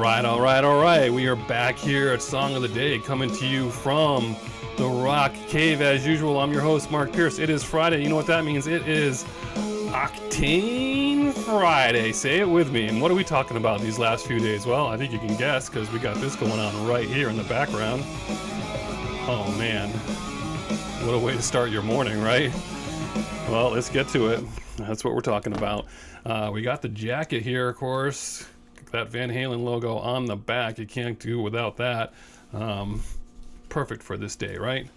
All right. We are back here at Song of the Day, coming to you from the Rock Cave as usual. I'm your host, Mark Pierce. It is Friday. You know what that means? It is OCTANE Friday. Say it with me. And what are we talking about these last few days? Well, I think you can guess because we got this going on right here in the background. Oh, man. What a way to start your morning, right? Well, let's get to it. That's what we're talking about. We got the jacket here, of course. That Van Halen logo on the back. You can't do without that. Perfect for this day, right?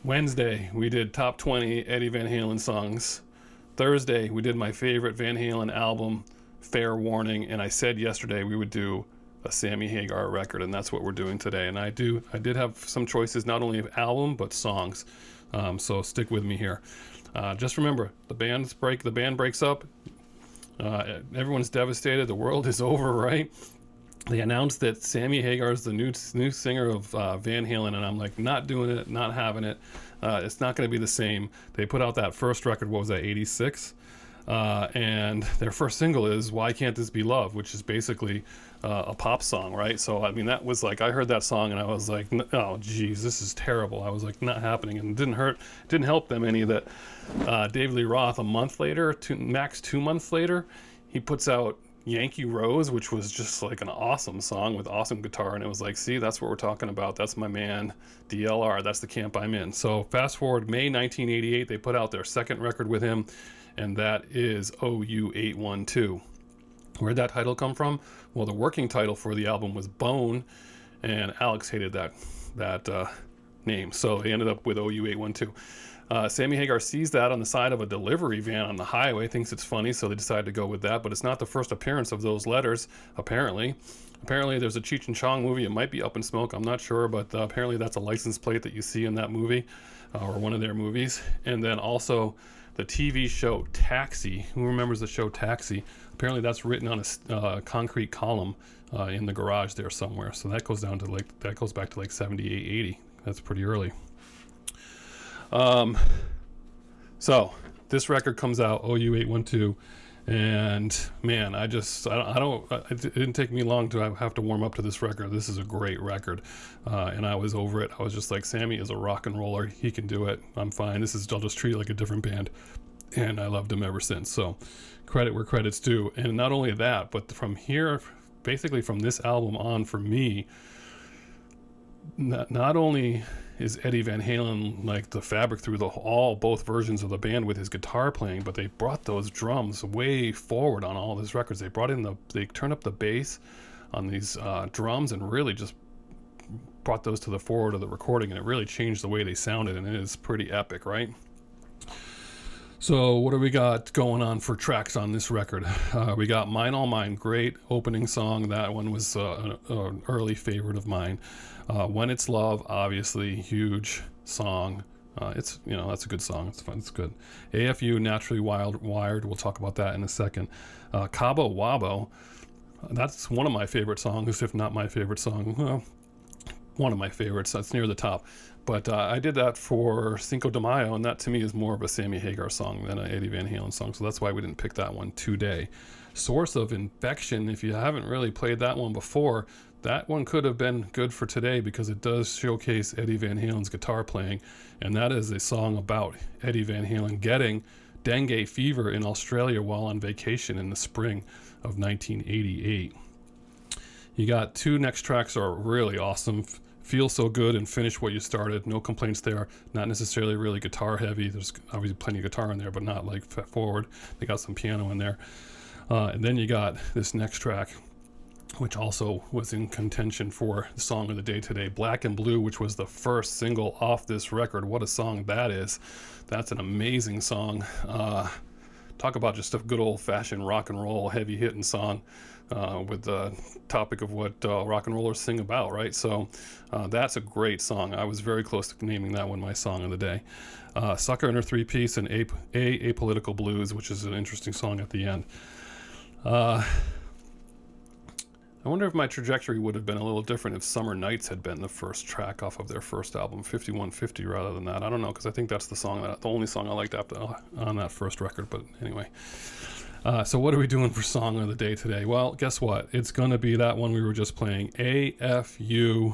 Wednesday, we did top 20 Eddie Van Halen songs. Thursday, we did my favorite Van Halen album, Fair Warning. And I said yesterday we would do a Sammy Hagar record, and that's what we're doing today. And I did have some choices, not only of album, but songs. So stick with me here. Just remember, the band breaks up. Everyone's devastated. The world is over, right? They announced that Sammy Hagar is the new singer of Van Halen, and I'm like, not doing it, not having it. It's not going to be the same. They put out that first record, what was that, 86? And their first single is Why Can't This Be Love, which is basically a pop song, right? So, I mean, that was like, I heard that song and I was like, oh, geez, this is terrible. I was like, not happening. And it didn't help them any that David Lee Roth, a month later, max 2 months later, he puts out Yankee Rose, which was just like an awesome song with awesome guitar. And it was like, see, that's what we're talking about. That's my man, DLR. That's the camp I'm in. So fast forward, May 1988, they put out their second record with him, and that is OU812. Where'd that title come from? Well, the working title for the album was Bone, and Alex hated that name, so they ended up with OU812. Sammy Hagar sees that on the side of a delivery van on the highway, thinks it's funny, so they decide to go with that, but it's not the first appearance of those letters, apparently. Apparently there's a Cheech and Chong movie. It might be Up in Smoke, I'm not sure, but apparently that's a license plate that you see in that movie, or one of their movies. And then also the TV show Taxi. Who remembers the show Taxi? Apparently that's written on a concrete column in the garage there somewhere. So that goes back to like 78, 80. That's pretty early. So this record comes out, OU812, and man, it didn't take me long to have to warm up to this record. This is a great record, and I was over it. I was just like, Sammy is a rock and roller. He can do it. I'm fine. I'll just treat it like a different band, and I loved him ever since. So credit where credit's due. And not only that, but from here, basically from this album on, for me, not only is Eddie Van Halen like the fabric through both versions of the band with his guitar playing, but they brought those drums way forward on all of his records. They turned up the bass on these drums and really just brought those to the forward of the recording, and it really changed the way they sounded, and it is pretty epic, right? So what do we got going on for tracks on this record? We got Mine All Mine, great opening song. That one was an early favorite of mine. When It's Love, obviously, huge song. That's a good song. It's fun. It's good. A.F.U, Naturally Wired. We'll talk about that in a second. Cabo Wabo, that's one of my favorite songs, if not my favorite song. Well, one of my favorites. That's near the top. But I did that for Cinco de Mayo, and that to me is more of a Sammy Hagar song than an Eddie Van Halen song, so that's why we didn't pick that one today. Source of Infection, if you haven't really played that one before, that one could have been good for today because it does showcase Eddie Van Halen's guitar playing, and that is a song about Eddie Van Halen getting dengue fever in Australia while on vacation in the spring of 1988. You got two next tracks are really awesome. Feel So Good and Finish What You Started. No complaints there. Not necessarily really guitar heavy. There's obviously plenty of guitar in there, but not like forward. They got some piano in there. And then you got this next track, which also was in contention for the song of the day today, Black and Blue, which was the first single off this record. What a song that is. That's an amazing song. Talk about just a good old-fashioned rock and roll heavy-hitting song with the topic of what rock and rollers sing about, right? So that's a great song. I was very close to naming that one my song of the day. Sucker and Her Three-Piece and Apolitical Blues, which is an interesting song at the end. I wonder if my trajectory would have been a little different if Summer Nights had been the first track off of their first album, 5150, rather than that. I don't know, because I think that's the only song I liked on that first record, but anyway. So what are we doing for song of the day today? Well, guess what? It's going to be that one we were just playing, A.F.U,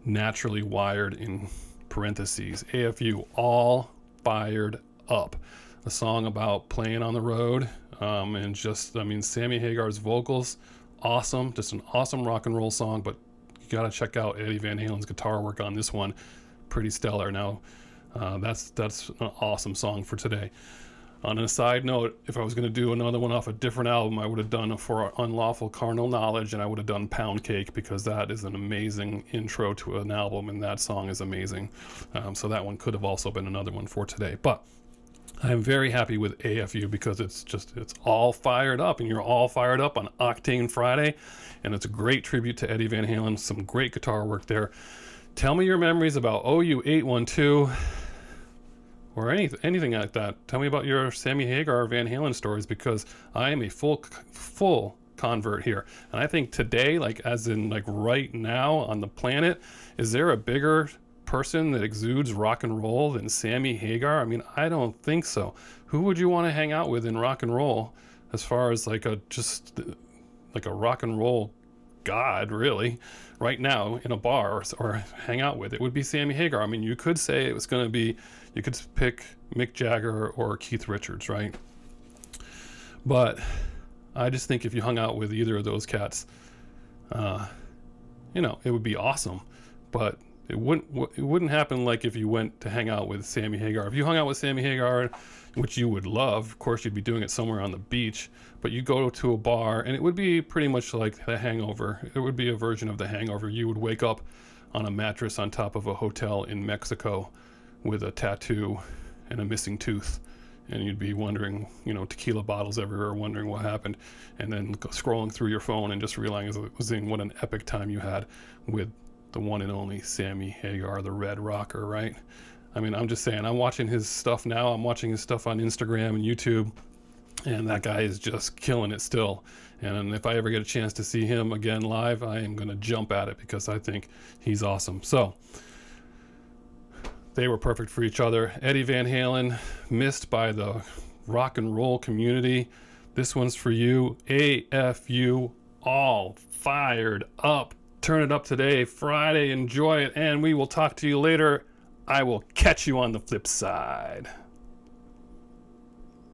Naturally Wired, in parentheses. A.F.U, All Fired Up. A song about playing on the road, and just, I mean, Sammy Hagar's vocals, awesome. Just an awesome rock and roll song, but you got to check out Eddie Van Halen's guitar work on this one. Pretty stellar. Now, that's an awesome song for today. On a side note, if I was going to do another one off a different album, I would have done For Unlawful Carnal Knowledge, and I would have done Pound Cake, because that is an amazing intro to an album, and that song is amazing. So that one could have also been another one for today. But I'm very happy with A.F.U because it's all fired up, and you're all fired up on Octane Friday, and it's a great tribute to Eddie Van Halen. Some great guitar work there. Tell me your memories about OU812 or anything like that. Tell me about your Sammy Hagar or Van Halen stories, because I am a full convert here. And I think today, like as in like right now on the planet, is there a bigger person that exudes rock and roll than Sammy Hagar? I mean, I don't think so. Who would you want to hang out with in rock and roll as far as like a rock and roll god, really, right now in a bar or hang out with? It would be Sammy Hagar. I mean, you could say it was going to be, you could pick Mick Jagger or Keith Richards, right? But I just think if you hung out with either of those cats, it would be awesome. But it wouldn't happen like if you went to hang out with Sammy Hagar. If you hung out with Sammy Hagar, which you would love, of course you'd be doing it somewhere on the beach, but you go to a bar and it would be pretty much like The Hangover. It would be a version of The Hangover. You would wake up on a mattress on top of a hotel in Mexico with a tattoo and a missing tooth, and you'd be wondering, tequila bottles everywhere, wondering what happened, and then scrolling through your phone and just realizing what an epic time you had with the one and only Sammy Hagar, the Red Rocker, right? I mean, I'm just saying, I'm watching his stuff now. I'm watching his stuff on Instagram and YouTube, and that guy is just killing it still. And if I ever get a chance to see him again live, I am going to jump at it, because I think he's awesome. So they were perfect for each other. Eddie Van Halen, missed by the rock and roll community. This one's for you. A.F.U, All Fired Up. Turn it up today, Friday. Enjoy it, and we will talk to you later. I will catch you on the flip side.